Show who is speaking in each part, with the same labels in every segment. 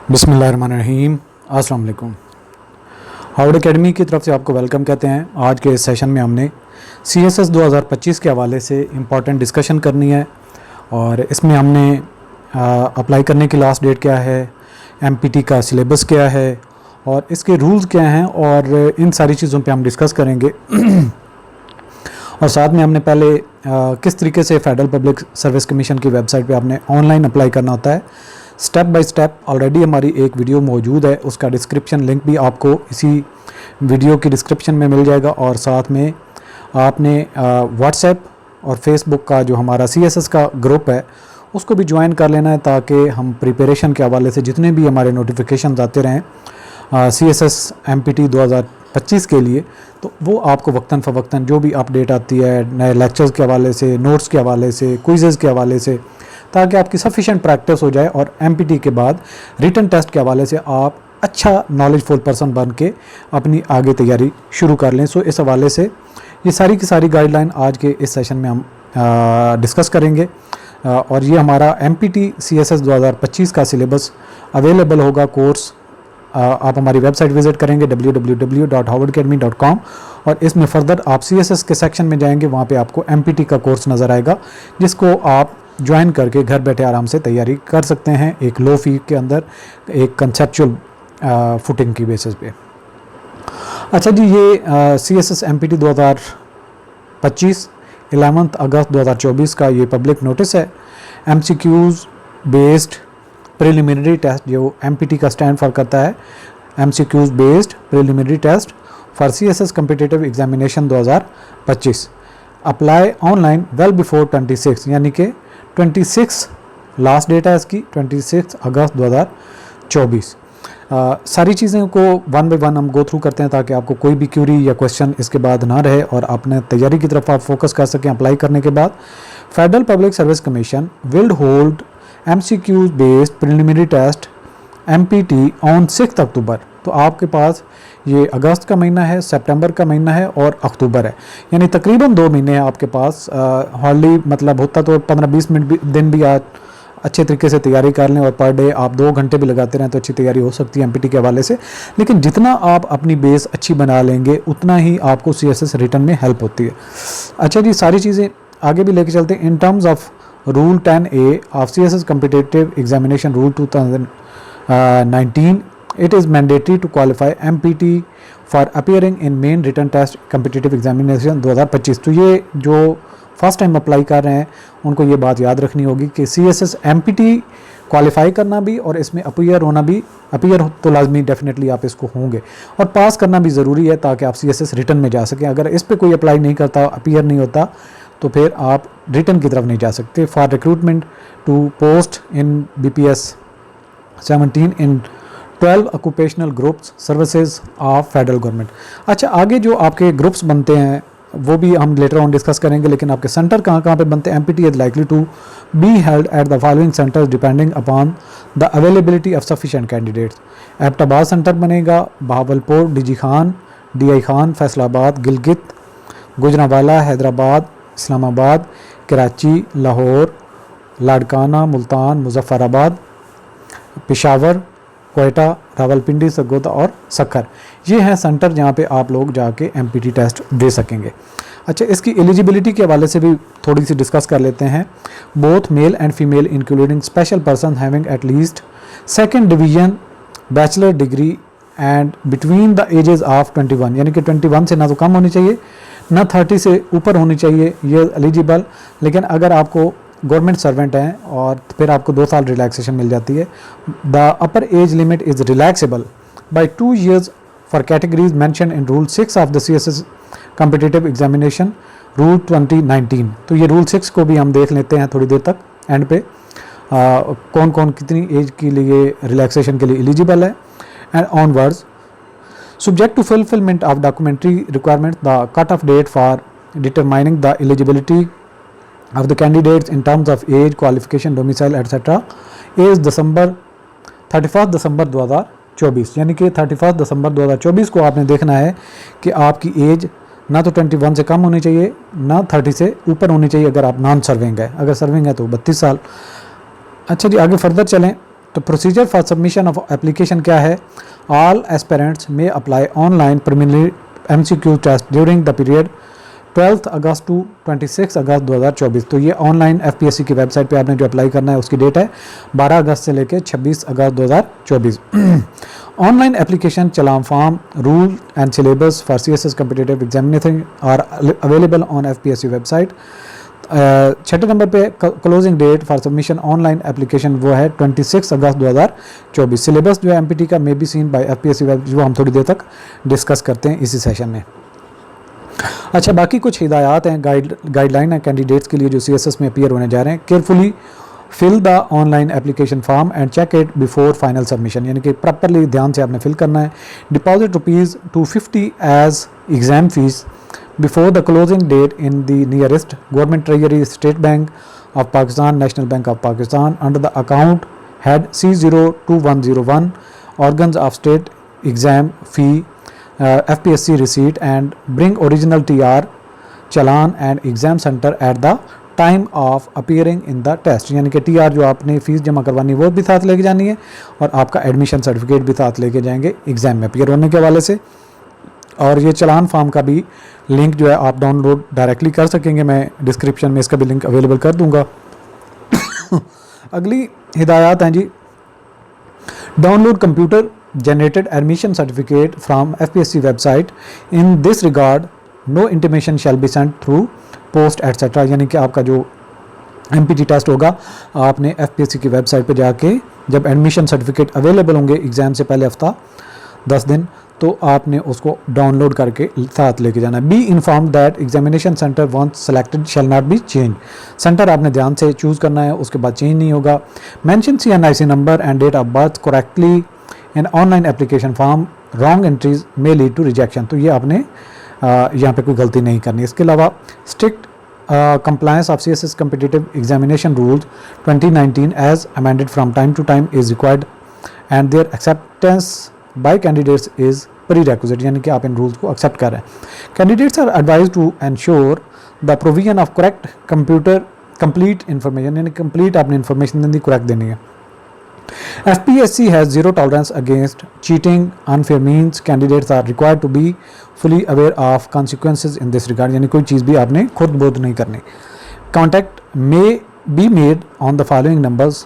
Speaker 1: बिस्मिल्लाहिर्रहमानिर्रहीम। अस्सलाम वालेकुम। हार्वर्ड एकेडमी की तरफ से आपको वेलकम कहते हैं। आज के इस सेशन में हमने CSS 2025 के हवाले से इम्पॉर्टेंट डिस्कशन करनी है और इसमें हमने अप्लाई करने की लास्ट डेट क्या है, MPT का सिलेबस क्या है और इसके रूल्स क्या हैं और इन सारी चीज़ों पे हम डिस्कस करेंगे। और साथ में हमने पहले किस तरीके से फेडरल पब्लिक सर्विस कमीशन की वेबसाइट पे आपने ऑनलाइन अप्लाई करना होता है, स्टेप बाय स्टेप ऑलरेडी हमारी एक वीडियो मौजूद है, उसका डिस्क्रिप्शन लिंक भी आपको इसी वीडियो की डिस्क्रिप्शन में मिल जाएगा। और साथ में आपने व्हाट्सएप और फेसबुक का जो हमारा CSS का ग्रुप है उसको भी ज्वाइन कर लेना है, ताकि हम प्रिपरेशन के हवाले से जितने भी हमारे नोटिफिकेशन आते रहें CSS MPT 2025 के लिए, तो वो आपको वक्तन फ़वक्तन जो भी अपडेट आती है नए लेक्चर्स के हवाले से, नोट्स के हवाले से, क्विज़ेज़ के हवाले से, ताकि आपकी सफिशेंट प्रैक्टिस हो जाए और MPT के बाद रिटन टेस्ट के हवाले से आप अच्छा नॉलेजफुल पर्सन बन के अपनी आगे तैयारी शुरू कर लें। सो इस हवाले से ये सारी की सारी गाइडलाइन आज के इस सेशन में हम डिस्कस करेंगे। और ये हमारा MPT CSS 2025 का सिलेबस अवेलेबल होगा कोर्स। आप हमारी वेबसाइट विज़िट करेंगे www.harvardacademy.com और इसमें फ़र्दर आप CSS के सेक्शन में जाएंगे, वहाँ पे आपको MPT का कोर्स नज़र आएगा, जिसको आप ज्वाइन करके घर बैठे आराम से तैयारी कर सकते हैं एक लो फी के अंदर, एक कंसेप्चुअल फुटिंग की बेसिस पे। अच्छा जी, ये CSS MPT 2025 11 अगस्त 2024 का ये पब्लिक नोटिस है। MCQs बेस्ड प्रिलिमिनरी टेस्ट, जो MPT का स्टैंड फॉर करता है, MCQs based preliminary test for CSS competitive examination 2025 apply online well before 26, यानी कि 26 लास्ट डेट है इसकी, 26 अगस्त 2024। सारी चीज़ों को वन बाय वन हम गो थ्रू करते हैं ताकि आपको कोई भी क्यूरी या क्वेश्चन इसके बाद ना रहे और अपने तैयारी की तरफ आप फोकस कर सकें। अप्लाई करने के बाद federal public service commission will hold MCQs based preliminary test MPT on 6 October. तो आपके पास ये अगस्त का महीना है, सितंबर का महीना है और अक्टूबर है, यानी तकरीबन 2 महीने हैं आपके पास। हार्डली मतलब होता तो 15-20 मिनट दिन भी आप अच्छे तरीके से तैयारी कर लें और पर डे आप 2 घंटे भी लगाते रहें तो अच्छी तैयारी हो सकती है MPT के हवाले से। लेकिन जितना आप अपनी बेस अच्छी बना लेंगे उतना ही आपको CSS रिटर्न में हेल्प होती है। अच्छा जी, सारी चीज़ें आगे भी लेके चलते हैं। In terms of rule 10A of CSS competitive examination rule 2019, it is mandatory to qualify MPT for appearing in main written test competitive examination 2025। तो ये जो फर्स्ट टाइम अप्लाई कर रहे हैं उनको ये बात याद रखनी होगी कि CSS MPT क्वालिफाई करना भी और इसमें अपीयर होना भी, अपीयर तो लाजमी डेफिनेटली आप इसको होंगे, और पास करना भी ज़रूरी है ताकि आप CSS रिटर्न में जा सकें। अगर इस पर कोई अप्लाई नहीं करता, अपीयर नहीं होता, तो फिर आप रिटर्न की तरफ नहीं जा सकते। For recruitment to post in BPS 17 in 12 occupational groups services of federal government. अच्छा, आगे जो आपके ग्रुप्स बनते हैं वो भी हम लेटर ऑन डिस्कस करेंगे, लेकिन आपके सेंटर कहाँ कहाँ पे बनते हैं। MPT is likely to be held at the following centres depending upon the availability of sufficient candidates. Abbottabad centre बनेगा, बहावलपुर, DG खान, DI खान, फैसलाबाद, गिलगित, गुजरांवाला, हैदराबाद, इस्लामाबाद, कराची, लाहौर, लाड़काना, मुल्तान, मुजफ्फराबाद, पेशावर, कोयटा, रावलपिंडी, सरगोदा और सक्खर। ये हैं सेंटर जहाँ पे आप लोग जाके MPT टेस्ट दे सकेंगे। अच्छा, इसकी एलिजिबिलिटी के हवाले से भी थोड़ी सी डिस्कस कर लेते हैं। Both male and female including special person having at least 2nd division bachelor degree and between the ages of 21, यानी कि 21 से ना तो कम होनी चाहिए ना 30 से ऊपर होनी चाहिए, ये एलिजिबल। लेकिन अगर आपको गवर्नमेंट सर्वेंट हैं और फिर आपको 2 साल रिलैक्सेशन मिल जाती है। The upper age limit is relaxable by 2 years for categories mention in rule 6 of the CSS competitive examination rule 2019। तो ये रूल 6 को भी हम देख लेते हैं थोड़ी देर तक एंड पे, कौन कौन कितनी एज के लिए रिलैक्सेशन के लिए एलिजिबल है। And onwards subject to fulfillment of documentary requirements, the cut-off date for determining the eligibility of the candidates in terms of age, qualification, domicile, etc. is 31 दिसंबर 2024, यानी कि 31 दिसंबर 2024 को आपने देखना है कि आपकी एज ना तो 21 से कम होनी चाहिए ना 30 से ऊपर होनी चाहिए अगर आप नॉन सर्विंग है। अगर सर्विंग है तो 32 साल। अच्छा जी, आगे फर्दर चलें तो procedure for submission of application क्या है? All aspirants may apply online preliminary MCQ test during the period 12 August to 26 अगस्त 2024। तो ये ऑनलाइन FPSC की वेबसाइट पे आपने जो अप्लाई करना है उसकी डेट है 12 अगस्त से लेकर 26 अगस्त 2024। Online application, challan form, rule and syllabus for CSS competitive examination are available on FPSC website. छठे नंबर पे closing date for submission online application वो है 26 अगस्त 2024। सिलेबस जो है MPT का may be seen by FPSC web, जो हम थोड़ी देर तक डिस्कस करते हैं इसी सेशन में। अच्छा, बाकी कुछ हिदायत हैं, गाइडलाइन है कैंडिडेट्स के लिए जो CSS में अपीयर होने जा रहे हैं। Carefully fill the online application form and check it before final submission, यानी कि प्रॉपरली ध्यान से आपने फिल करना है। Deposit ₹250 as exam fee before the closing date in the nearest government treasury, state bank of Pakistan, national bank of Pakistan, under the account head C02101 organs of state exam fee FPSC receipt and bring original TR, challan and exam centre at the time of appearing in the test, यानी कि TR जो आपने fees जमा करवानी है वो भी साथ लेके जानी है और आपका एडमिशन सर्टिफिकेट भी साथ लेके जाएंगे एग्ज़ाम में अपीयर होने के हवाले से। और ये चालान फॉर्म का भी लिंक जो है आप डाउनलोड डायरेक्टली कर सकेंगे, मैं डिस्क्रिप्शन में इसका भी लिंक अवेलेबल कर दूँगा। अगली हिदायत हैं जी, download computer generated admission certificate from FPSC website. In this regard, no intimation shall be sent through post etc. यानी कि आपका जो MPT टेस्ट होगा आपने FPSC की वेबसाइट पे जाके जब एडमिशन सर्टिफिकेट अवेलेबल होंगे एग्ज़ाम से पहले हफ्ता 10 दिन, तो आपने उसको डाउनलोड करके साथ लेके जाना है। Be inform that examination centre once selected shall not be change, centre आपने ध्यान से चूज़ करना है, उसके बाद चेंज नहीं होगा। Mention CNIC number and date of birth correctly in online application form, wrong entries may lead to rejection, तो ये आपने यहाँ पे कोई गलती नहीं करनी। इसके अलावा strict compliance of CSS competitive examination rules 2019 as amended from time to time is required and their acceptance by candidates is prerequisite, यानी कि आप इन रूल्स को एक्सेप्ट कर रहे हैं। Candidates are advise to ensure the provision of correct complete information, यानी complete आपने information देनी, करेक्ट देनी है। FPSC has zero tolerance against cheating, unfair means. Candidates are required to be fully aware of consequences in this regard. यानी कोई चीज़ भी आपने खुद बोध नहीं करनी। Contact may be made on the following numbers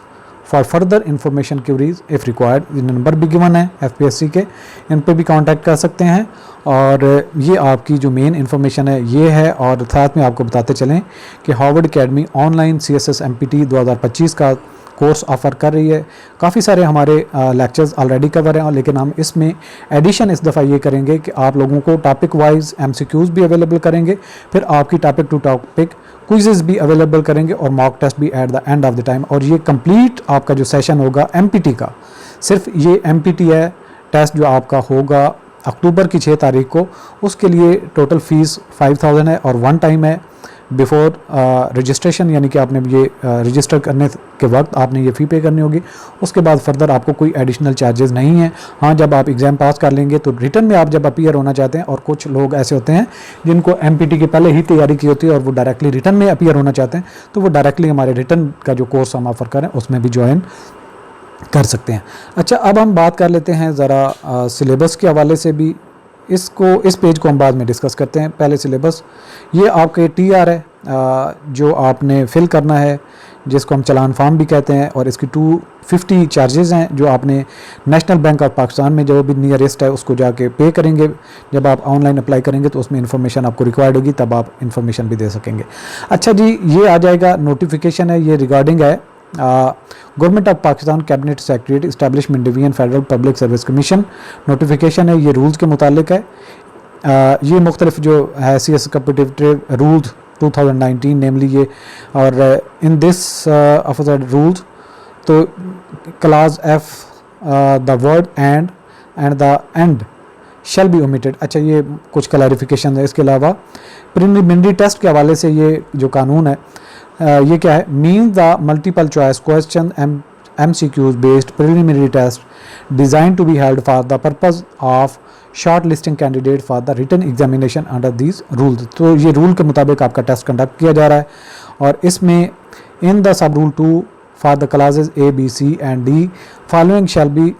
Speaker 1: for further information queries if required. ये number भी गिवन है FPSC के, इन पे भी कांटेक्ट कर सकते हैं। और ये आपकी जो मेन इन्फॉर्मेशन है ये है, और साथ में आपको बताते चलें कि Harvard academy online CSS MPT 2025 का कोर्स ऑफ़र कर रही है। काफ़ी सारे हमारे लेक्चर्स ऑलरेडी कवर हैं, लेकिन हम इसमें एडिशन इस दफ़ा ये करेंगे कि आप लोगों को टॉपिक वाइज MCQs भी अवेलेबल करेंगे, फिर आपकी टॉपिक टू टॉपिक क्विज़ेस भी अवेलेबल करेंगे और मॉक टेस्ट भी at the end of the time. और ये कंप्लीट आपका जो सेशन होगा MPT का, सिर्फ ये MPT है टेस्ट जो आपका होगा अक्टूबर की 6 तारीख को, उसके लिए टोटल फ़ीस 5000 है और वन टाइम है बिफोर रजिस्ट्रेशन, यानी कि आपने ये रजिस्टर करने के वक्त आपने ये फ़ी पे करनी होगी। उसके बाद फर्दर आपको कोई एडिशनल चार्जेस नहीं है। हाँ, जब आप एग्ज़ाम पास कर लेंगे तो रिटर्न में आप जब अपीयर होना चाहते हैं, और कुछ लोग ऐसे होते हैं जिनको MPT के पहले ही तैयारी की होती है और वो डायरेक्टली रिटर्न में अपीयर होना चाहते हैं, तो वो डायरेक्टली हमारे रिटर्न का जो कोर्स हम ऑफ़र करें उसमें भी ज्वाइन कर सकते हैं। अच्छा, अब हम बात कर लेते हैं ज़रा सिलेबस के हवाले से भी। इस पेज को हम बाद में डिस्कस करते हैं। पहले सिलेबस, ये आपके TR है जो आपने फिल करना है, जिसको हम चालान फॉर्म भी कहते हैं, और इसकी 250 चार्जेस हैं जो आपने नेशनल बैंक ऑफ पाकिस्तान में जो भी नियरेस्ट है उसको जाके पे करेंगे। जब आप ऑनलाइन अप्लाई करेंगे तो उसमें इन्फॉर्मेशन आपको रिक्वायर्ड होगी, तब आप इन्फॉर्मेशन भी दे सकेंगे। अच्छा जी, ये आ जाएगा नोटिफिकेशन है, ये रिगार्डिंग है government of Pakistan cabinet secretariat establishment division federal public service commission notification है, ये रूल्स के मुतालिक है। ये मुख्तलिफ जो है CSS कॉम्पिटिटिव रूल्स 2019 नेमली ये, और इन दिस ऑफिसर रूल्स तो class F the word and the and shall be omitted. अच्छा, ये कुछ क्लैरिफिकेशन है। इसके अलावा प्रीलिमिनरी टेस्ट के हवाले से ये जो कानून है ये क्या है, mean the multiple choice question MCQs based preliminary test design to be held for the purpose of short listing candidate for the written examination under these rules. तो ये रूल के मुताबिक आपका टेस्ट कंडक्ट किया जा रहा है, और इसमें in the sub rule 2 for the classes A, B, C and D following shall be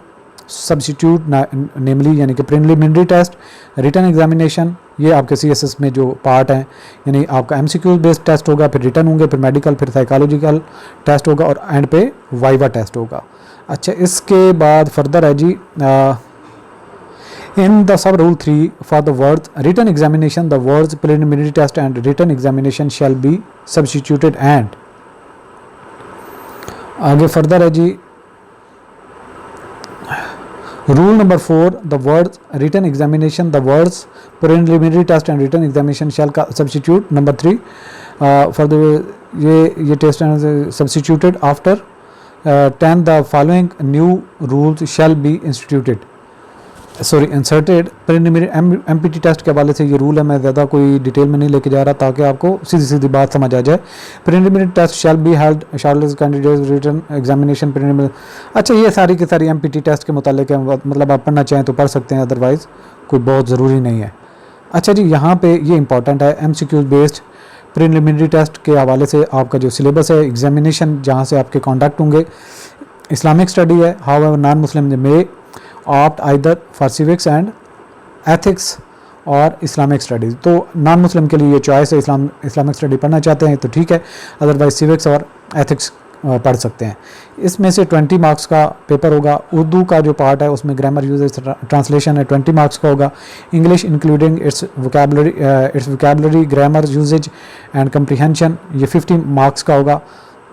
Speaker 1: substitute namely यानी कि प्रिलिमिनरी टेस्ट, रिटन एग्जामिनेशन, ये आपके CSS में जो पार्ट हैं, यानी आपका MCQ बेस्ड टेस्ट होगा, फिर रिटन होंगे, फिर मेडिकल, फिर साइकोलॉजिकल टेस्ट होगा और एंड पे वाइवा टेस्ट होगा। अच्छा, इसके बाद फर्दर है जी in the sub rule 3 for the words written examination the words preliminary test and written examination shall be substituted and आगे फर्दर है जी rule number 4 the words written examination the words preliminary test and written examination shall substitute number 3 for the ये test and substituted after 10 the following new rules shall be inserted preliminary MPT test के हवाले से ये rule है। मैं ज़्यादा कोई detail में नहीं लेके जा रहा ताकि आपको सीधी सीधी बात समझ आ जाए। Preliminary test shall be held shortlist candidates written examination preliminary. अच्छा, ये सारी की सारी MPT टेस्ट के मुतालिक है, मतलब आप पढ़ना चाहें तो पढ़ सकते हैं, अदरवाइज़ कोई बहुत ज़रूरी नहीं है। अच्छा जी, यहाँ पे ये इंपॉर्टेंट है MCQ बेस्ड प्रिलिमिनरी टेस्ट के हवाले से आपका जो सिलेबस है, एग्जामिनेशन जहाँ से आपके कॉन्डक्ट होंगे, इस्लामिक स्टडी है, how ever non Muslim may opt either for civics and ethics और इस्लामिक स्टडीज़। तो नॉन मुस्लिम के लिए ये चॉइस है, इस्लामिक स्टडी पढ़ना चाहते हैं तो ठीक है, अदरवाइज सिविक्स और एथिक्स पढ़ सकते हैं। इसमें से 20 मार्क्स का पेपर होगा। उर्दू का जो पार्ट है उसमें ग्रामर यूजेस ट्रांसलेशन है, 20 मार्क्स का होगा। English including its vocabulary grammar usages and comprehension, ये 50 मार्क्स का होगा।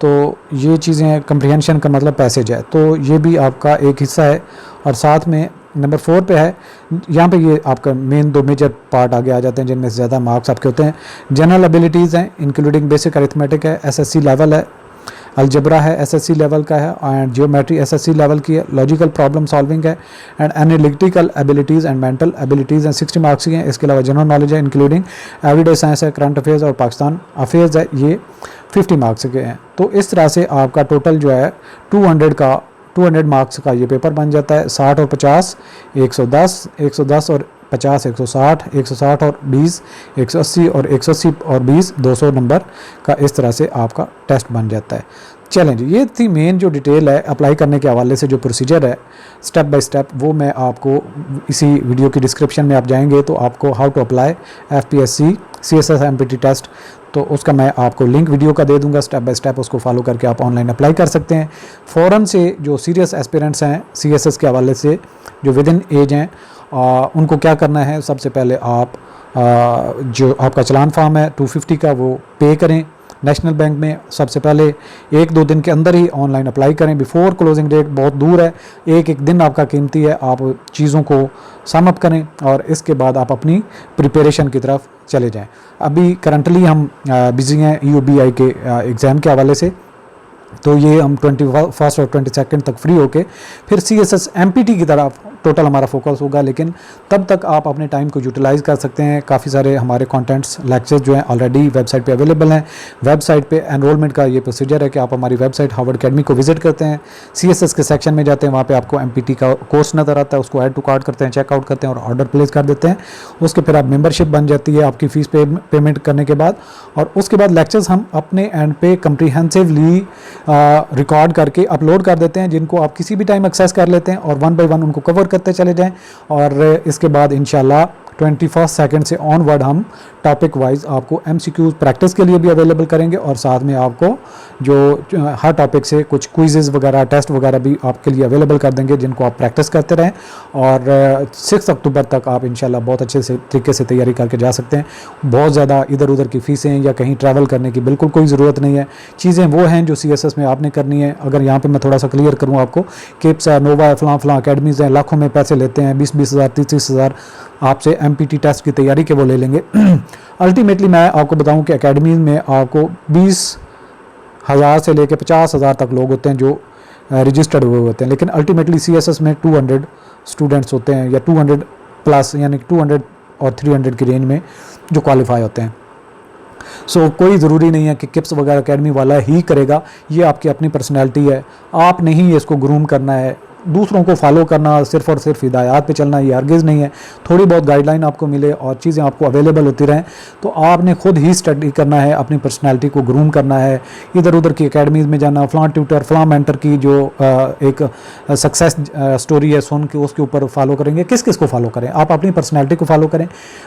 Speaker 1: तो ये चीज़ें, कम्प्रीहेंशन का मतलब पैसेज है, तो ये भी आपका एक हिस्सा है। और साथ में नंबर 4 पे है, यहाँ पे ये आपका मेन 2 मेजर पार्ट आगे आ जाते हैं जिनमें से ज़्यादा मार्क्स आपके होते हैं। जनरल एबिलिटीज़ हैं, इंक्लूडिंग बेसिक अरिथमेटिक है, SSC लेवल है, अलजबरा है SSC लेवल का है, एंड जियोमेट्री SSC लेवल की है, लॉजिकल प्रॉब्लम सॉल्विंग है, and analytical abilities and mental abilities हैं, 60 मार्क्स की हैं। इसके अलावा जनरल नॉलेज है, इंक्लूडिंग एवरीडे साइंस है, करंट अफेयर्स और पाकिस्तान अफेयर्स है, ये 50 मार्क्स के हैं। तो इस तरह से आपका टोटल जो है 200 मार्क्स का ये पेपर बन जाता है। 60 और 50 110, 110 और 50 160, 160 और 20 180 और 180 और 20 200 नंबर का इस तरह से आपका टेस्ट बन जाता है। चलें जी, ये थी मेन जो डिटेल है अप्लाई करने के हवाले से, जो प्रोसीजर है स्टेप बाय स्टेप, वो मैं आपको इसी वीडियो की डिस्क्रिप्शन में आप जाएंगे तो आपको how to apply FPSC CSS MPT test, तो उसका मैं आपको लिंक वीडियो का दे दूंगा। स्टेप बाय स्टेप उसको फॉलो करके आप ऑनलाइन अप्लाई कर सकते हैं। फ़ौरन से जो सीरियस एस्पिरेंट्स हैं CSS के हवाले से, जो विद इन एज हैं, उनको क्या करना है, सबसे पहले आप जो आपका चलान फॉर्म है 250 का वो पे करें नेशनल बैंक में। सबसे पहले 1-2 दिन के अंदर ही ऑनलाइन अप्लाई करें, बिफोर क्लोजिंग डेट, बहुत दूर है, एक दिन आपका कीमती है। आप चीज़ों को सम अप करें और इसके बाद आप अपनी प्रिपरेशन की तरफ चले जाएं। अभी करंटली हम बिजी हैं EOBI के एग्ज़ाम के हवाले से, तो ये हम 21 और 22 तक फ्री होके फिर CSS MPT की तरफ टोटल हमारा फोकस होगा। लेकिन तब तक आप अपने टाइम को यूटिलाइज़ कर सकते हैं। काफ़ी सारे हमारे कंटेंट्स लेक्चर्स जो हैं ऑलरेडी वेबसाइट पे अवेलेबल हैं। वेबसाइट पे एनरोलमेंट का ये प्रोसीजर है कि आप हमारी वेबसाइट हार्वर्ड अकेडमी को विजिट करते हैं, CSS के सेक्शन में जाते हैं, वहाँ पे आपको MPT का कोर्स नज़र आता है, उसको ऐड टू कार्ट करते हैं, चेकआउट करते हैं और ऑर्डर प्लेस कर देते हैं। उसके फिर आप मेम्बरशिप बन जाती है आपकी फ़ीस पेमेंट करने के बाद, और उसके बाद लेक्चर्स हम अपने एंड पे कम्प्रीहेंसिवली रिकॉर्ड करके अपलोड कर देते हैं, जिनको आप किसी भी टाइम एक्सेस कर लेते हैं और 1 बाय 1 उनको कवर करते चले जाएं। और इसके बाद इंशाल्लाह 21 सेकंड से ऑनवर्ड हम टॉपिक वाइज आपको MCQ प्रैक्टिस के लिए भी अवेलेबल करेंगे, और साथ में आपको जो हर टॉपिक से कुछ क्विज़ेस वगैरह, टेस्ट वगैरह भी आपके लिए अवेलेबल कर देंगे, जिनको आप प्रैक्टिस करते रहें। और 6 अक्टूबर तक आप इंशाल्लाह बहुत अच्छे से तरीके से तैयारी करके जा सकते हैं। बहुत ज़्यादा इधर उधर की फ़ीसें या कहीं ट्रैवल करने की बिल्कुल कोई ज़रूरत नहीं है। चीज़ें वो हैं जो CSS में आपने करनी है। अगर यहाँ पर मैं थोड़ा सा क्लियर करूँ आपको, किप्स है, नोवा है, फलां अकेडमीज़ हैं, लाखों में पैसे लेते हैं, 20-20 हज़ार 30-30 हज़ार आपसे MPT टेस्ट की तैयारी के वो ले लेंगे। अल्टीमेटली मैं आपको बताऊं कि एकेडमी में आपको 20,000 से लेकर 50,000 तक लोग होते हैं जो रजिस्टर्ड हुए होते हैं, लेकिन अल्टीमेटली CSS में 200 स्टूडेंट्स होते हैं, या 200 प्लस, यानी 200 और 300 की रेंज में जो क्वालिफाई होते हैं। सो कोई ज़रूरी नहीं है कि किप्स वगैरह अकेडमी वाला ही करेगा, ये आपकी अपनी पर्सनैलिटी है, आपने ही इसको ग्रूम करना है। दूसरों को फॉलो करना, सिर्फ और सिर्फ हिदायत पे चलना, ये हरगिज़ नहीं है। थोड़ी बहुत गाइडलाइन आपको मिले और चीज़ें आपको अवेलेबल होती रहें, तो आपने खुद ही स्टडी करना है, अपनी पर्सनैलिटी को ग्रूम करना है, इधर उधर की अकेडमीज़ में जाना, फ़लाँ ट्यूटर फ़लाँ मेंटर की जो एक सक्सेस स्टोरी है सुन के उसके ऊपर फॉलो करेंगे। किस किस को फॉलो करें? आप अपनी पर्सनैलिटी को फॉलो करें।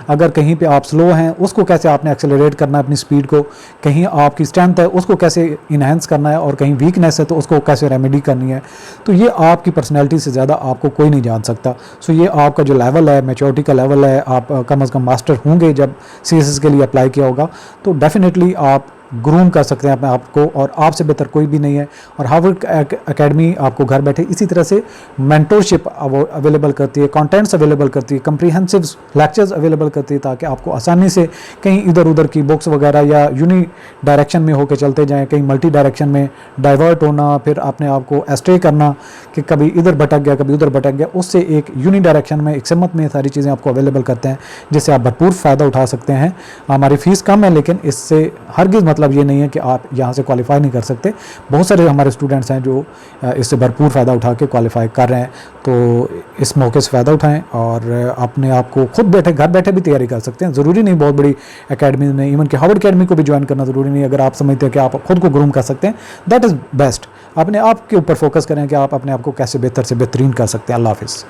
Speaker 1: अगर कहीं पे आप स्लो हैं, उसको कैसे आपने एक्सेलरेट करना है अपनी स्पीड को, कहीं आपकी स्ट्रेंथ है उसको कैसे इन्हेंस करना है, और कहीं वीकनेस है तो उसको कैसे रेमेडी करनी है। तो ये आपकी पर्सनैलिटी से ज़्यादा आपको कोई नहीं जान सकता। सो ये आपका जो लेवल है, मैच्योरिटी का लेवल है, आप कम अज़ कम मास्टर होंगे जब CSS के लिए अप्लाई किया होगा, तो डेफिनेटली आप ग्रूम कर सकते हैं अपने आप को, और आपसे बेहतर कोई भी नहीं है। और हार्वर्ड एकेडमी आपको घर बैठे इसी तरह से मेंटरशिप अवेलेबल करती है, कंटेंट्स अवेलेबल करती है, कम्प्रीहेंसिव लेक्चर्स अवेलेबल करती है, ताकि आपको आसानी से कहीं इधर उधर की बुक्स वगैरह या यूनी डायरेक्शन में होकर चलते जाएं, कहीं मल्टी डायरेक्शन में डाइवर्ट होना, फिर अपने आप को एस्टे करना कि कभी इधर भटक गया कभी उधर भटक गया, उससे एक यूनी डायरेक्शन में, एक सिमत में सारी चीज़ें आपको अवेलेबल करते हैं, जिससे आप भरपूर फ़ायदा उठा सकते हैं। हमारी फ़ीस कम है, लेकिन इससे हरगिज़ मतलब ये नहीं है कि आप यहाँ से क्वालिफाई नहीं कर सकते। बहुत सारे हमारे स्टूडेंट्स हैं जो इससे भरपूर फ़ायदा उठा के क्वालिफाई कर रहे हैं। तो इस मौके से फ़ायदा उठाएं और अपने आप को खुद बैठे घर बैठे भी तैयारी कर सकते हैं। ज़रूरी नहीं बहुत बड़ी एकेडमी में, इवन कि हार्वर्ड एकेडमी को भी ज्वाइन करना ज़रूरी नहीं। अगर आप समझते हैं कि आप खुद को ग्रूम कर सकते हैं, दैट इज़ बेस्ट। अपने आप के ऊपर फोकस करें कि आप अपने आप को कैसे बेहतर से बेहतरीन कर सकते हैं। अल्लाह हाफ़िज़।